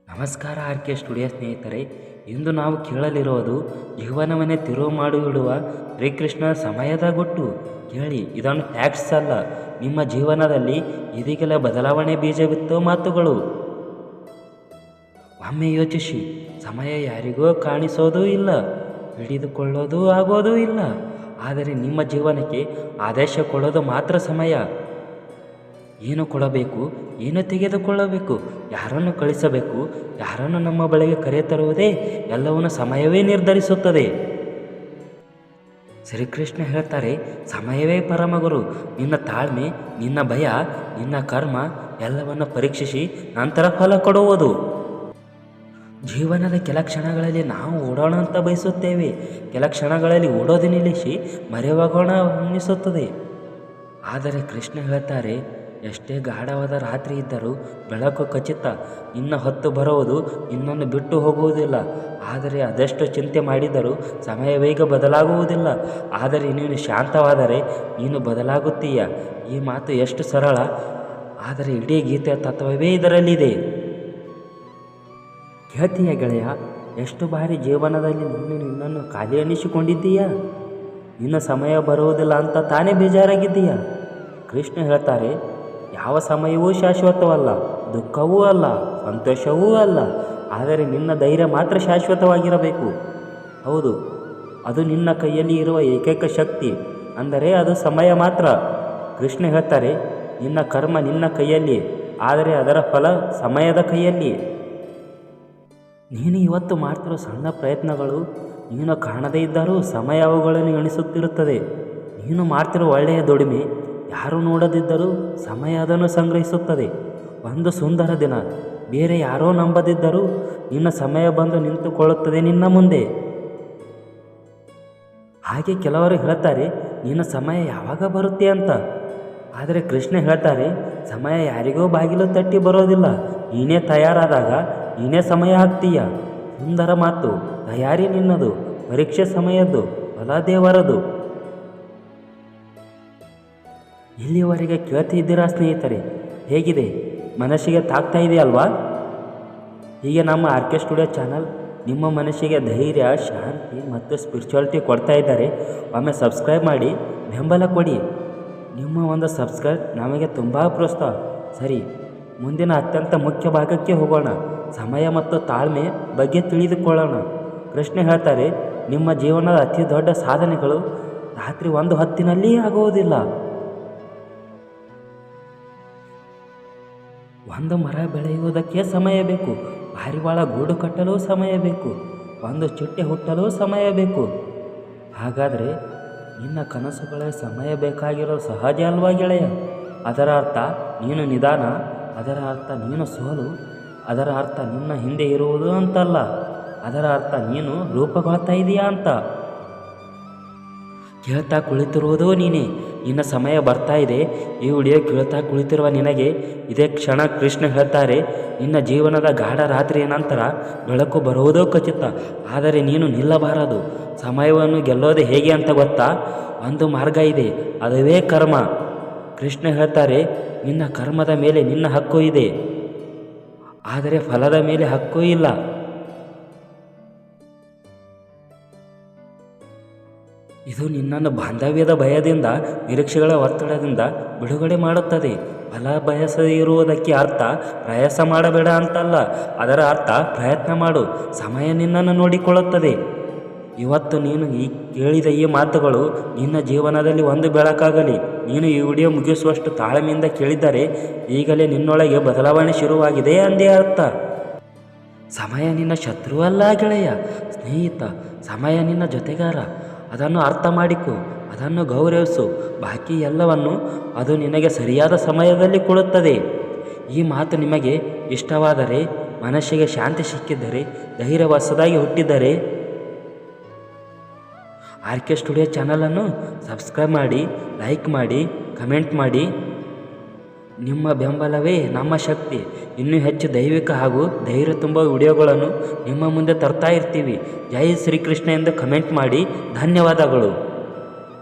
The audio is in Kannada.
ನಮಸ್ಕಾರ ಆರ್.ಕೆ. ಸ್ಟುಡಿಯೋ ಸ್ನೇಹಿತರೆ. ಇಂದು ನಾವು ಕೇಳಲಿರುವುದು ಜೀವನವನ್ನೇ ತಿರುವು ಮಾಡಿಬಿಡುವ ಶ್ರೀಕೃಷ್ಣ ಸಮಯದ ಗುಟ್ಟು. ಕೇಳಿ, ಇದನ್ನು ಫ್ಯಾಕ್ಟ್ಸ್ ಅಲ್ಲ, ನಿಮ್ಮ ಜೀವನದಲ್ಲಿ ಇದೀಗಲೇ ಬದಲಾವಣೆ ಬೀಜ ಬಿತ್ತೋ ಮಾತುಗಳು. ಒಮ್ಮೆ ಯೋಚಿಸಿ, ಸಮಯ ಯಾರಿಗೂ ಕಾಣಿಸೋದೂ ಇಲ್ಲ, ಹಿಡಿದುಕೊಳ್ಳೋದು ಆಗೋದೂ ಇಲ್ಲ. ಆದರೆ ನಿಮ್ಮ ಜೀವನಕ್ಕೆ ಆದೇಶ ಕೊಡೋದು ಮಾತ್ರ ಸಮಯ. ಏನು ಕೊಡಬೇಕು, ಏನು ತೆಗೆದುಕೊಳ್ಳಬೇಕು, ಯಾರನ್ನು ಕಳಿಸಬೇಕು, ಯಾರನ್ನು ನಮ್ಮ ಬಳಿಗೆ ಕರೆತರುವುದೇ ಎಲ್ಲವನ್ನು ಸಮಯವೇ ನಿರ್ಧರಿಸುತ್ತದೆ. ಶ್ರೀಕೃಷ್ಣ ಹೇಳ್ತಾರೆ, ಸಮಯವೇ ಪರಮಗುರು. ನಿನ್ನ ತಾಳ್ಮೆ, ನಿನ್ನ ಭಯ, ನಿನ್ನ ಕರ್ಮ ಎಲ್ಲವನ್ನು ಪರೀಕ್ಷಿಸಿ ನಂತರ ಫಲ ಕೊಡುವುದು. ಜೀವನದ ಕೆಲ ಕ್ಷಣಗಳಲ್ಲಿ ನಾವು ಓಡೋಣ ಅಂತ ಬಯಸುತ್ತೇವೆ, ಕೆಲ ಕ್ಷಣಗಳಲ್ಲಿ ಓಡೋದು ನಿಲ್ಲಿಸಿ ಮರೆಯೋಗೋಣ ಅನ್ನಿಸುತ್ತದೆ. ಆದರೆ ಕೃಷ್ಣ ಹೇಳ್ತಾರೆ, ಎಷ್ಟೇ ಗಾಢವಾದ ರಾತ್ರಿ ಇದ್ದರೂ ಬೆಳಕು ಖಚಿತ. ನಿನ್ನ ಹೊತ್ತು ಬರುವುದು, ನಿನ್ನನ್ನು ಬಿಟ್ಟು ಹೋಗುವುದಿಲ್ಲ. ಆದರೆ ಅದೆಷ್ಟು ಚಿಂತೆ ಮಾಡಿದರೂ ಸಮಯ ವೇಗ ಬದಲಾಗುವುದಿಲ್ಲ. ಆದರೆ ನೀನು ಶಾಂತವಾದರೆ ನೀನು ಬದಲಾಗುತ್ತೀಯ. ಈ ಮಾತು ಎಷ್ಟು ಸರಳ, ಆದರೆ ಇಡೀ ಗೀತೆಯ ತತ್ವವೇ ಇದರಲ್ಲಿದೆ. ಕೇಳ್ತೀಯ ಗೆಳೆಯ, ಎಷ್ಟು ಬಾರಿ ಜೀವನದಲ್ಲಿ ನೀನು ನಿನ್ನನ್ನು ಖಾಲಿ ಅನ್ನಿಸಿಕೊಂಡಿದ್ದೀಯಾ? ನಿನ್ನ ಸಮಯ ಬರುವುದಿಲ್ಲ ಅಂತ ತಾನೇ ಬೇಜಾರಾಗಿದ್ದೀಯಾ? ಕೃಷ್ಣ ಹೇಳ್ತಾರೆ, ಯಾವ ಸಮಯವೂ ಶಾಶ್ವತವಲ್ಲ, ದುಃಖವೂ ಅಲ್ಲ, ಸಂತೋಷವೂ ಅಲ್ಲ. ಆದರೆ ನಿನ್ನ ಧೈರ್ಯ ಮಾತ್ರ ಶಾಶ್ವತವಾಗಿರಬೇಕು. ಹೌದು, ಅದು ನಿನ್ನ ಕೈಯಲ್ಲಿ ಇರುವ ಏಕೈಕ ಶಕ್ತಿ, ಅಂದರೆ ಅದು ಸಮಯ ಮಾತ್ರ. ಕೃಷ್ಣ ಹೇಳ್ತಾರೆ, ನಿನ್ನ ಕರ್ಮ ನಿನ್ನ ಕೈಯಲ್ಲಿ, ಆದರೆ ಅದರ ಫಲ ಸಮಯದ ಕೈಯಲ್ಲಿ. ನೀನು ಇವತ್ತು ಮಾಡ್ತಿರೋ ಸಣ್ಣ ಪ್ರಯತ್ನಗಳು ನೀನು ಕಾಣದೇ ಇದ್ದರೂ ಸಮಯ ಅವುಗಳನ್ನು ಎಣಿಸುತ್ತಿರುತ್ತದೆ. ನೀನು ಮಾಡ್ತಿರೋ ಒಳ್ಳೆಯ ದುಡಿಮೆ ಯಾರೂ ನೋಡದಿದ್ದರೂ ಸಮಯ ಅದನ್ನು ಸಂಗ್ರಹಿಸುತ್ತದೆ. ಒಂದು ಸುಂದರ ದಿನ ಬೇರೆ ಯಾರೋ ನಂಬದಿದ್ದರೂ ನಿನ್ನ ಸಮಯ ಬಂದು ನಿಂತುಕೊಳ್ಳುತ್ತದೆ ನಿನ್ನ ಮುಂದೆ. ಹಾಗೆ ಕೆಲವರು ಹೇಳ್ತಾರೆ, ನಿನ್ನ ಸಮಯ ಯಾವಾಗ ಬರುತ್ತೆ ಅಂತ. ಆದರೆ ಕೃಷ್ಣ ಹೇಳ್ತಾರೆ, ಸಮಯ ಯಾರಿಗೋ ಬಾಗಿಲು ತಟ್ಟಿ ಬರೋದಿಲ್ಲ, ನೀನೇ ತಯಾರಾದಾಗ ನೀನೇ ಸಮಯ ಆಗ್ತೀಯ. ಸುಂದರ ಮಾತು. ತಯಾರಿ ನಿನ್ನದು, ಪರೀಕ್ಷೆ ಸಮಯದ್ದು, ಫಲ ದೇವರದು. ಇಲ್ಲಿವರೆಗೆ ಕೇಳ್ತಿದ್ದೀರಾ ಸ್ನೇಹಿತರೆ? ಹೇಗಿದೆ? ಮನಸ್ಸಿಗೆ ತಾಗ್ತಾ ಇದೆಯಲ್ವಾ? ಹೀಗೆ ನಮ್ಮ ಆರ್.ಕೆ. ಸ್ಟುಡಿಯೋ ಚಾನಲ್ ನಿಮ್ಮ ಮನಸ್ಸಿಗೆ ಧೈರ್ಯ, ಶಾಂತಿ ಮತ್ತು ಸ್ಪಿರಿಚುವಾಲಿಟಿ ಕೊಡ್ತಾ ಇದ್ದಾರೆ. ಒಮ್ಮೆ ಸಬ್ಸ್ಕ್ರೈಬ್ ಮಾಡಿ ಬೆಂಬಲ ಕೊಡಿ. ನಿಮ್ಮ ಒಂದು ಸಬ್ಸ್ಕ್ರೈಬ್ ನಮಗೆ ತುಂಬ ಪ್ರೋತ್ಸಾಹ. ಸರಿ, ಮುಂದಿನ ಅತ್ಯಂತ ಮುಖ್ಯ ಭಾಗಕ್ಕೆ ಹೋಗೋಣ. ಸಮಯ ಮತ್ತು ತಾಳ್ಮೆ ಬಗ್ಗೆ ತಿಳಿದುಕೊಳ್ಳೋಣ. ಕೃಷ್ಣ ಹೇಳ್ತಾರೆ, ನಿಮ್ಮ ಜೀವನದ ಅತಿ ದೊಡ್ಡ ಸಾಧನೆಗಳು ರಾತ್ರಿ ಒಂದು ಹೊತ್ತಿನಲ್ಲಿ ಆಗುವುದಿಲ್ಲ. ಒಂದು ಮರ ಬೆಳೆಯುವುದಕ್ಕೆ ಸಮಯ ಬೇಕು, ಪಾರಿವಾಳ ಗೂಡು ಕಟ್ಟಲು ಸಮಯ ಬೇಕು, ಒಂದು ಚಿಟ್ಟೆ ಹುಟ್ಟಲು ಸಮಯ ಬೇಕು. ಹಾಗಾದರೆ ನಿನ್ನ ಕನಸುಗಳ ಸಮಯ ಬೇಕಾಗಿರೋ ಸಹಜ ಅಲ್ವಾ ಗೆಳೆಯ? ಅದರ ಅರ್ಥ ನೀನು ನಿಧಾನ, ಅದರ ಅರ್ಥ ನೀನು ಸೋಲು, ಅದರ ಅರ್ಥ ನಿನ್ನ ಹಿಂದೆ ಇರುವುದು ಅಂತಲ್ಲ, ಅದರ ಅರ್ಥ ನೀನು ರೂಪುಗೊಳ್ತಾ ಇದೆಯಾ ಅಂತ. ಕೇಳ್ತಾ ಕುಳಿತಿರುವುದೋ ನೀನೇ. ನಿನ್ನ ಸಮಯ ಬರ್ತಾ ಇದೆ. ಈ ವಿಡಿಯೋ ಕೇಳ್ತಾ ಕುಳಿತಿರುವ ನಿನಗೆ ಇದೇ ಕ್ಷಣ ಕೃಷ್ಣ ಹೇಳ್ತಾರೆ, ನಿನ್ನ ಜೀವನದ ಗಾಢ ರಾತ್ರಿಯ ನಂತರ ಬೆಳಕು ಬರುವುದೋ ಖಚಿತ. ಆದರೆ ನೀನು ನಿಲ್ಲಬಾರದು. ಸಮಯವನ್ನು ಗೆಲ್ಲೋದು ಹೇಗೆ ಅಂತ ಗೊತ್ತಾ? ಒಂದು ಮಾರ್ಗ ಇದೆ, ಅದುವೇ ಕರ್ಮ. ಕೃಷ್ಣ ಹೇಳ್ತಾರೆ, ನಿನ್ನ ಕರ್ಮದ ಮೇಲೆ ನಿನ್ನ ಹಕ್ಕು ಇದೆ, ಆದರೆ ಫಲದ ಮೇಲೆ ಹಕ್ಕೂ ಇಲ್ಲ. ಇದು ನಿನ್ನನ್ನು ಬಾಂಧವ್ಯದ ಭಯದಿಂದ, ನಿರೀಕ್ಷೆಗಳ ಒತ್ತಡದಿಂದ ಬಿಡುಗಡೆ ಮಾಡುತ್ತದೆ. ಫಲ ಬಯಸದೇ ಇರುವುದಕ್ಕೆ ಅರ್ಥ ಪ್ರಯಾಸ ಮಾಡಬೇಡ ಅಂತಲ್ಲ, ಅದರ ಅರ್ಥ ಪ್ರಯತ್ನ ಮಾಡು. ಸಮಯ ನಿನ್ನನ್ನು ನೋಡಿಕೊಳ್ಳುತ್ತದೆ. ಇವತ್ತು ನೀನು ಕೇಳಿದ ಈ ಮಾತುಗಳು ನಿನ್ನ ಜೀವನದಲ್ಲಿ ಒಂದು ಬೆಳಕಾಗಲಿ. ನೀನು ಈ ವಿಡಿಯೋ ಮುಗಿಸುವಷ್ಟು ತಾಳ್ಮೆಯಿಂದ ಕೇಳಿದರೆ ಈಗಲೇ ನಿನ್ನೊಳಗೆ ಬದಲಾವಣೆ ಶುರುವಾಗಿದೆ ಅಂದೇ ಅರ್ಥ. ಸಮಯ ನಿನ್ನ ಶತ್ರು ಅಲ್ಲ ಗೆಳೆಯ, ಸ್ನೇಹಿತ. ಸಮಯ ನಿನ್ನ ಜೊತೆಗಾರ. ಅದನ್ನು ಅರ್ಥ ಮಾಡಿಕೊ, ಅದನ್ನು ಗೌರವಿಸು. ಬಾಕಿ ಎಲ್ಲವನ್ನು ಅದು ನಿನಗೆ ಸರಿಯಾದ ಸಮಯದಲ್ಲಿ ಕೊಡುತ್ತದೆ. ಈ ಮಾತು ನಿಮಗೆ ಇಷ್ಟವಾದರೆ, ಮನಸ್ಸಿಗೆ ಶಾಂತಿ ಸಿಕ್ಕಿದ್ದರೆ, ಧೈರ್ಯ ಹೊಸದಾಗಿ ಹುಟ್ಟಿದ್ದರೆ ಆರ್.ಕೆ. ಸ್ಟುಡಿಯೋ ಚಾನಲನ್ನು ಸಬ್ಸ್ಕ್ರೈಬ್ ಮಾಡಿ, ಲೈಕ್ ಮಾಡಿ, ಕಮೆಂಟ್ ಮಾಡಿ. ನಿಮ್ಮ ಬೆಂಬಲವೇ ನಮ್ಮ ಶಕ್ತಿ. ಇನ್ನೂ ಹೆಚ್ಚು ದೈವಿಕ ಹಾಗೂ ಧೈರ್ಯ ತುಂಬ ವಿಡಿಯೋಗಳನ್ನು ನಿಮ್ಮ ಮುಂದೆ ತರ್ತಾ ಇರ್ತೀವಿ. ಜೈ ಶ್ರೀಕೃಷ್ಣ ಎಂದು ಕಮೆಂಟ್ ಮಾಡಿ. ಧನ್ಯವಾದಗಳು.